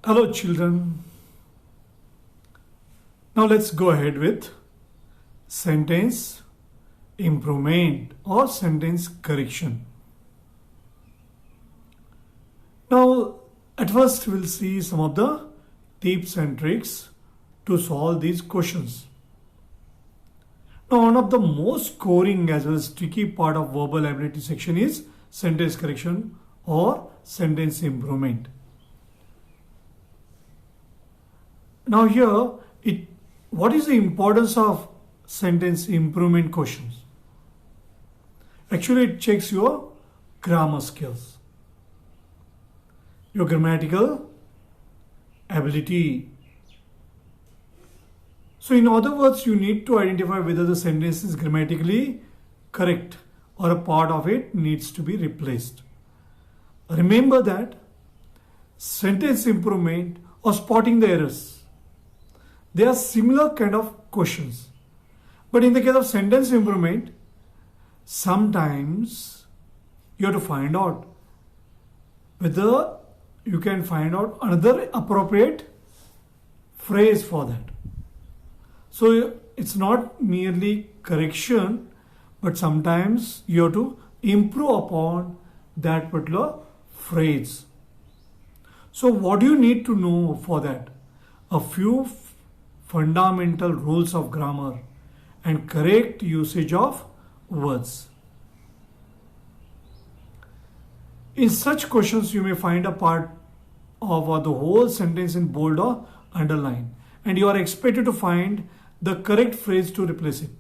Hello children. Now let's go ahead with sentence improvement or sentence correction. Now at first we'll see some of the tips and tricks to solve these questions. Now one of the most scoring as well as tricky part of verbal ability section is sentence correction or sentence improvement. Now here, what is the importance of sentence improvement questions? Actually, it checks your grammar skills, your grammatical ability. So in other words, you need to identify whether the sentence is grammatically correct or a part of it needs to be replaced. Remember that sentence improvement or spotting the errors, they are similar kind of questions. But in the case of sentence improvement, sometimes you have to find out whether you can find out another appropriate phrase for that. So it's not merely correction, but sometimes you have to improve upon that particular phrase. So what do you need to know for that? A few fundamental rules of grammar and correct usage of words. In such questions, you may find a part of the whole sentence in bold or underline, and you are expected to find the correct phrase to replace it.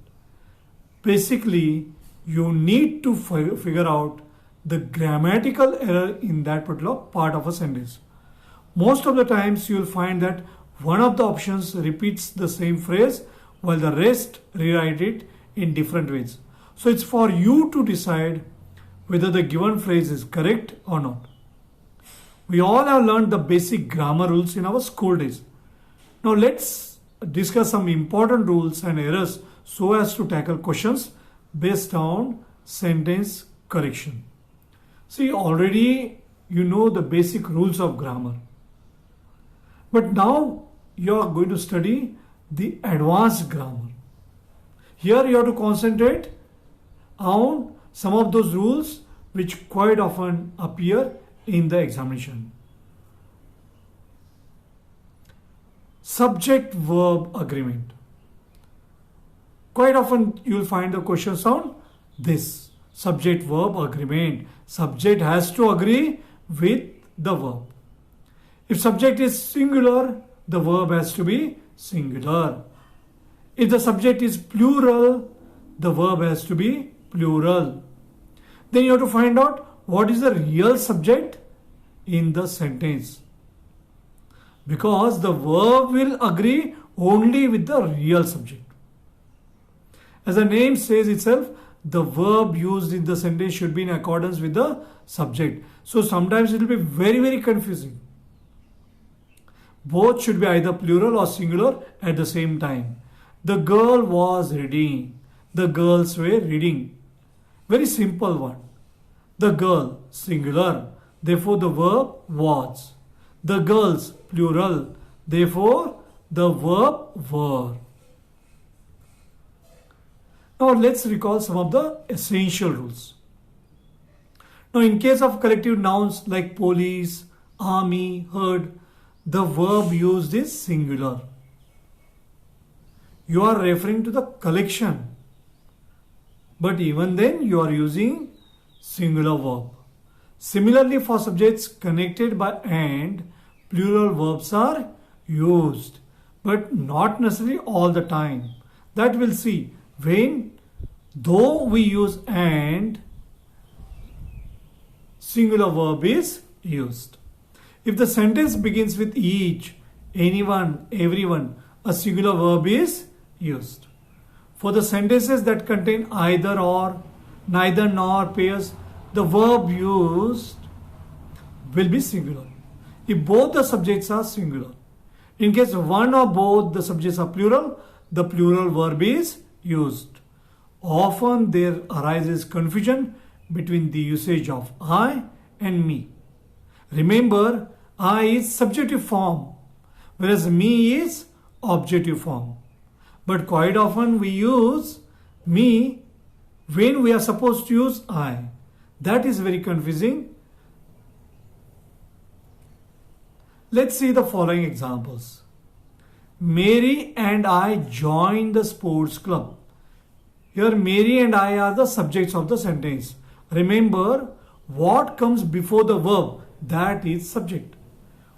Basically, you need to figure out the grammatical error in that particular part of a sentence. Most of the times, you will find that one of the options repeats the same phrase while the rest rewrite it in different ways. So it's for you to decide whether the given phrase is correct or not. We all have learned the basic grammar rules in our school days. Now let's discuss some important rules and errors so as to tackle questions based on sentence correction. See, already you know the basic rules of grammar. But now you are going to study the advanced grammar. Here you have to concentrate on some of those rules which quite often appear in the examination. Subject-verb agreement. Quite often you will find the questions on this subject-verb agreement. Subject has to agree with the verb. If subject is singular, the verb has to be singular. If the subject is plural, the verb has to be plural. Then you have to find out what is the real subject in the sentence. Because the verb will agree only with the real subject. As the name says itself, the verb used in the sentence should be in accordance with the subject. So sometimes it will be very confusing. Both should be either plural or singular at the same time. The girl was reading. The girls were reading. Very simple one. The girl, singular. Therefore the verb was. The girls, plural. Therefore the verb were. Now let's recall some of the essential rules. Now in case of collective nouns like police, army, herd, the verb used is singular. You are referring to the collection. But even then you are using singular verb. Similarly for subjects connected by and, plural verbs are used. But not necessarily all the time. That we'll see. Though we use and, singular verb is used. If the sentence begins with each, anyone, everyone, a singular verb is used. For the sentences that contain either or, neither nor pairs, the verb used will be singular. If both the subjects are singular. In case one or both the subjects are plural, the plural verb is used. Often there arises confusion between the usage of I and me. Remember, I is subjective form, whereas me is objective form. But quite often we use me when we are supposed to use I. That is very confusing. Let's see the following examples. Mary and I joined the sports club. Here Mary and I are the subjects of the sentence. Remember, what comes before the verb, that is subject.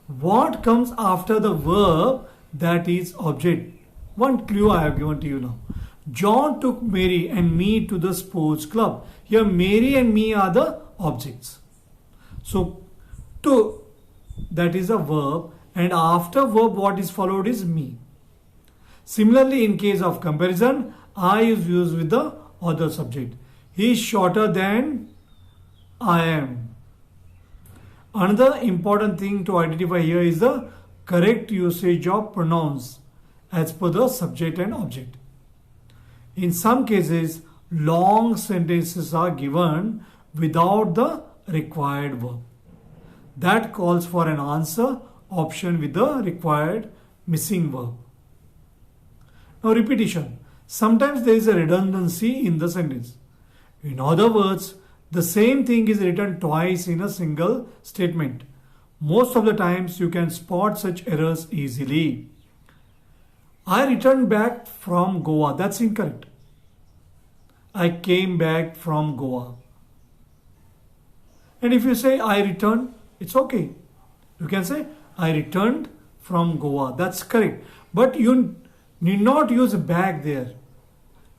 What comes after the verb, that is object. One clue I have given to you now. John took Mary and me to the sports club. Here Mary and me are the objects. So to, that is a verb, and after verb what is followed is me. Similarly, in case of comparison, I is used with the other subject. He is shorter than I am. Another important thing to identify here is the correct usage of pronouns as per the subject and object. In some cases, long sentences are given without the required verb. That calls for an answer option with the required missing verb. Now repetition. Sometimes there is a redundancy in the sentence. In other words, the same thing is written twice in a single statement. Most of the times you can spot such errors easily. I returned back from Goa. That's incorrect. I came back from Goa. And if you say I returned, it's okay. You can say I returned from Goa. That's correct. But you need not use back there.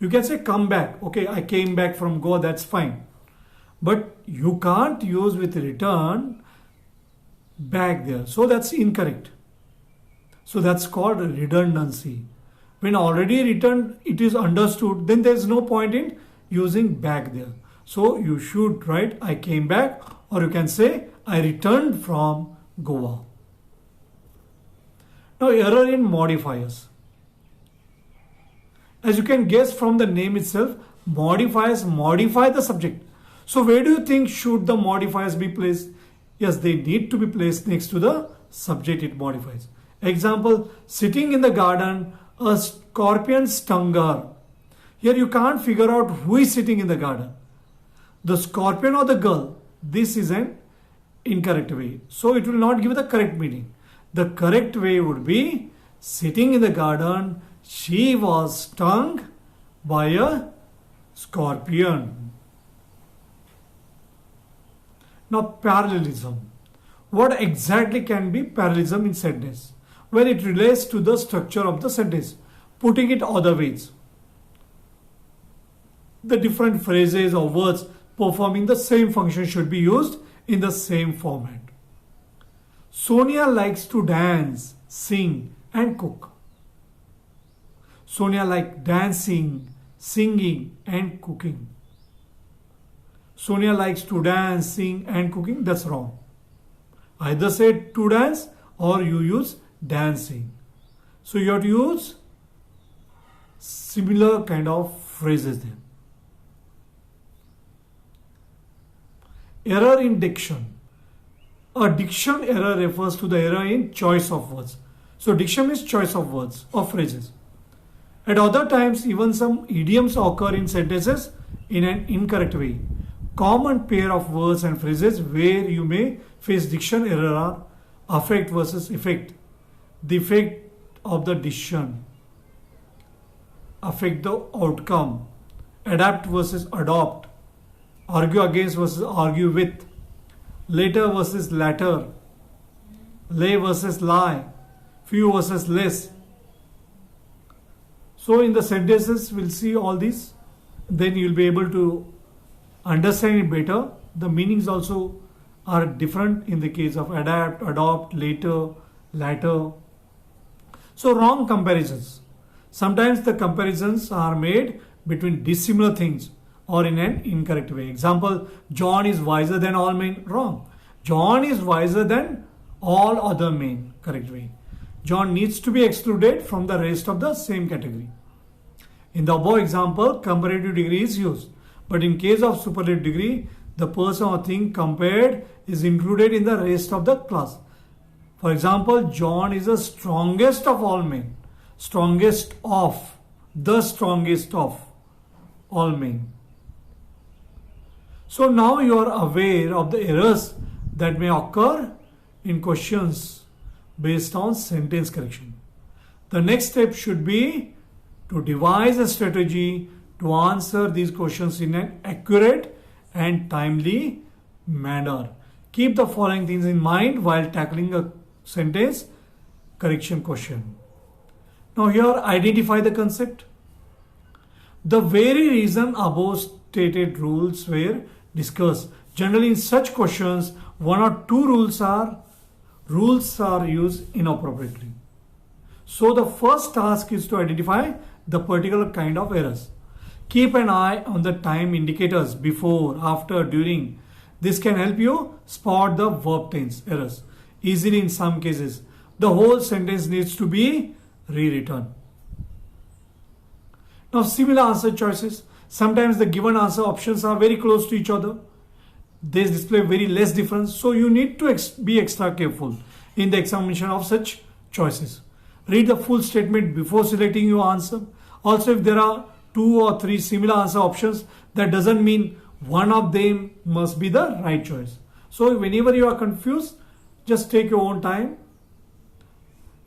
You can say come back. Okay, I came back from Goa. That's fine. But you can't use with return back there. So that's incorrect. So that's called redundancy. When already returned, it is understood, then there is no point in using back there. So you should write I came back, or you can say I returned from Goa. Now error in modifiers. As you can guess from the name itself, modifiers modify the subject. So where do you think should the modifiers be placed? Yes, they need to be placed next to the subject it modifies. Example, sitting in the garden, a scorpion stung her. Here you can't figure out who is sitting in the garden. The scorpion or the girl. This is an incorrect way. So it will not give the correct meaning. The correct way would be sitting in the garden, she was stung by a scorpion. Now parallelism. What exactly can be parallelism in sentence? When it relates to the structure of the sentence. Putting it other ways. The different phrases or words performing the same function should be used in the same format. Sonia likes to dance, sing and cook. Sonia likes dancing, singing and cooking. Sonia likes to dance, sing and cooking. That's wrong. Either say to dance or you use dancing. So you have to use similar kind of phrases there. Error in diction. A diction error refers to the error in choice of words. So diction is choice of words or phrases. At other times, even some idioms occur in sentences in an incorrect way. Common pair of words and phrases where you may face diction error are affect versus effect. The effect of the decision. Affect the outcome. Adapt versus adopt. Argue against versus argue with. Later versus latter. Lay versus lie. Few versus less. So in the sentences we'll see all these. Then you'll be able to understand it better. The meanings also are different in the case of adapt, adopt, later, latter. So wrong comparisons. Sometimes the comparisons are made between dissimilar things or in an incorrect way. Example, John is wiser than all men. Wrong. John is wiser than all other men. Correct way. John needs to be excluded from the rest of the same category. In the above example, comparative degree is used. But in case of superlative degree, the person or thing compared is included in the rest of the class. For example, John is the strongest of all men. Strongest of. The strongest of all men. So now you are aware of the errors that may occur in questions based on sentence correction. The next step should be to devise a strategy to answer these questions in an accurate and timely manner. Keep the following things in mind while tackling a sentence correction question. Now here, identify the concept. The very reason above stated rules were discussed. Generally in such questions, one or two rules are used inappropriately. So the first task is to identify the particular kind of errors. Keep an eye on the time indicators before, after, during. This can help you spot the verb tense errors easily in some cases. The whole sentence needs to be rewritten. Now, similar answer choices. Sometimes the given answer options are very close to each other. They display very less difference. So you need to be extra careful in the examination of such choices. Read the full statement before selecting your answer. Also, if there are 2 or 3 similar answer options, that doesn't mean one of them must be the right choice. So whenever you are confused, just take your own time.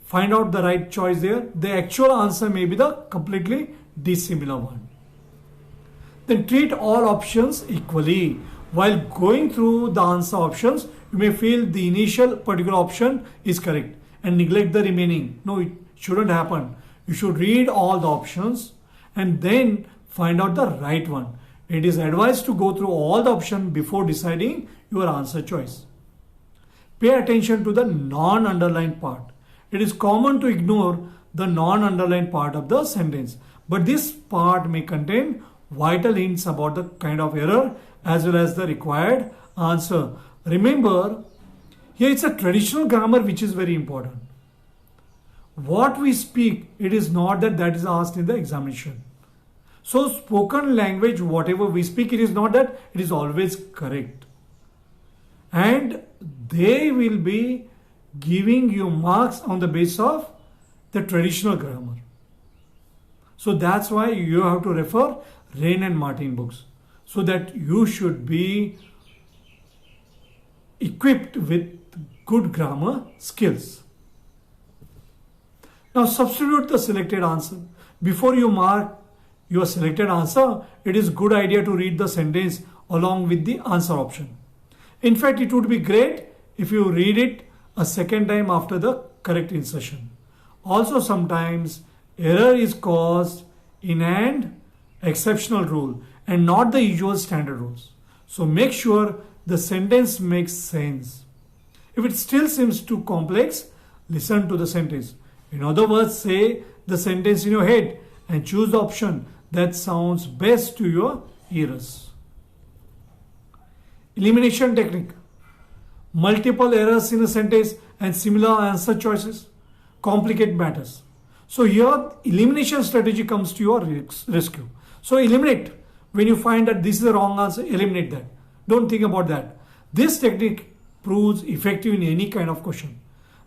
Find out the right choice there. The actual answer may be the completely dissimilar one. Then treat all options equally. While going through the answer options, you may feel the initial particular option is correct and neglect the remaining. No, it shouldn't happen. You should read all the options and then find out the right one. It is advised to go through all the options before deciding your answer choice. Pay attention to the non-underlined part. It is common to ignore the non-underlined part of the sentence, but this part may contain vital hints about the kind of error as well as the required answer. Remember, here it's a traditional grammar which is very important. What we speak, it is not that is asked in the examination. So spoken language, whatever we speak, it is not that it is always correct. And they will be giving you marks on the basis of the traditional grammar. So that's why you have to refer Rain and Martin books, so that you should be equipped with good grammar skills. Now substitute the selected answer. Before you mark your selected answer, it is good idea to read the sentence along with the answer option. In fact, it would be great if you read it a second time after the correct insertion. Also, sometimes error is caused in an exceptional rule and not the usual standard rules. So make sure the sentence makes sense. If it still seems too complex, listen to the sentence. In other words, say the sentence in your head and choose the option that sounds best to your ears. Elimination technique. Multiple errors in a sentence and similar answer choices complicate matters. So here elimination strategy comes to your rescue. So eliminate. When you find that this is the wrong answer, eliminate that. Don't think about that. This technique proves effective in any kind of question.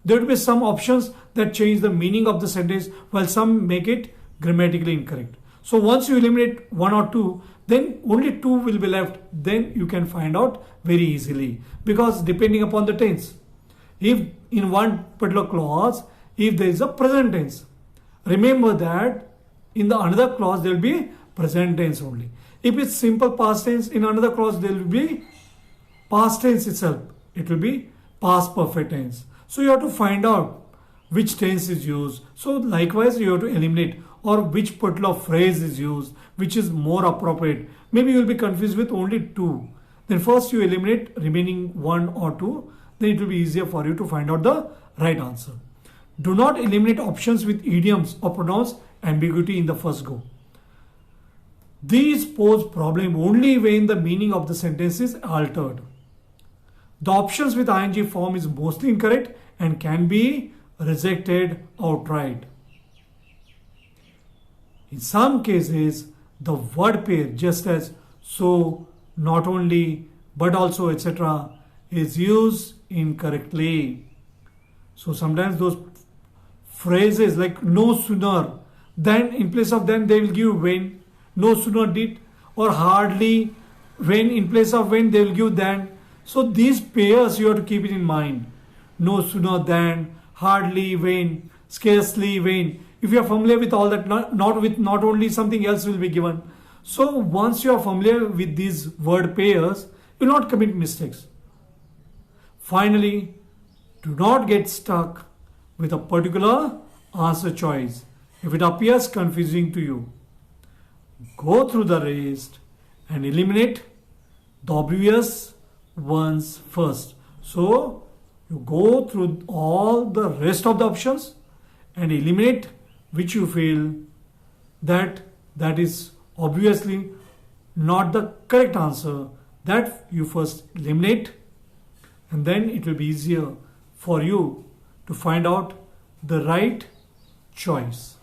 There will be some options that change the meaning of the sentence while some make it grammatically incorrect. So once you eliminate 1 or 2, then only 2 will be left. Then you can find out very easily, because depending upon the tense. If in one particular clause, if there is a present tense, remember that in the another clause there will be present tense only. If it's simple past tense, in another clause there will be past tense itself. It will be past perfect tense. So you have to find out which tense is used. So likewise you have to eliminate, or which particular phrase is used, which is more appropriate. Maybe you will be confused with only 2. Then first you eliminate remaining 1 or 2. Then it will be easier for you to find out the right answer. Do not eliminate options with idioms or pronounce ambiguity in the first go. These pose problem only when the meaning of the sentence is altered. The options with ing form is mostly incorrect and can be rejected outright. In some cases, the word pair, just as so, not only, but also, etc., is used incorrectly. So sometimes those phrases like no sooner, then in place of then they will give when, no sooner did, or hardly, when in place of when they will give then. So these pairs you have to keep it in mind. No sooner than, hardly, when, scarcely, when. If you are familiar with all that, not only something else will be given. So once you are familiar with these word pairs, you will not commit mistakes. Finally, do not get stuck with a particular answer choice if it appears confusing to you. Go through the rest and eliminate the obvious ones first. So you go through all the rest of the options and eliminate which you feel that is obviously not the correct answer. That you first eliminate, and then it will be easier for you to find out the right choice.